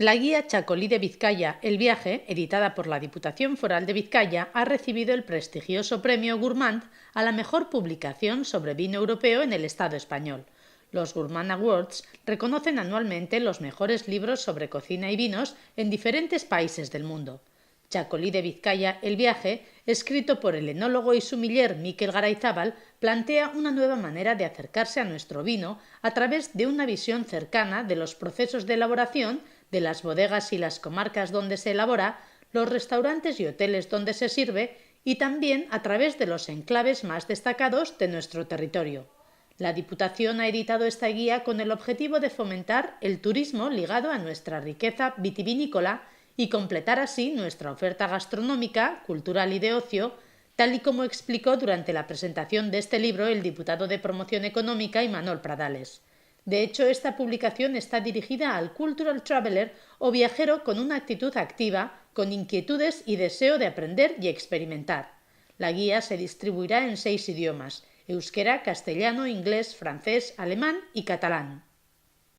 La guía Chacolí de Vizcaya, El viaje, editada por la Diputación Foral de Vizcaya, ha recibido el prestigioso premio Gourmand a la mejor publicación sobre vino europeo en el Estado español. Los Gourmand Awards reconocen anualmente los mejores libros sobre cocina y vinos en diferentes países del mundo. Chacolí de Vizcaya, El viaje, escrito por el enólogo y sumiller Mikel Garayzábal, plantea una nueva manera de acercarse a nuestro vino a través de una visión cercana de los procesos de elaboración, de las bodegas y las comarcas donde se elabora, los restaurantes y hoteles donde se sirve y también a través de los enclaves más destacados de nuestro territorio. La Diputación ha editado esta guía con el objetivo de fomentar el turismo ligado a nuestra riqueza vitivinícola y completar así nuestra oferta gastronómica, cultural y de ocio, tal y como explicó durante la presentación de este libro el diputado de Promoción Económica Imanol Pradales. De hecho, esta publicación está dirigida al cultural traveler o viajero con una actitud activa, con inquietudes y deseo de aprender y experimentar. La guía se distribuirá en 6 idiomas: euskera, castellano, inglés, francés, alemán y catalán.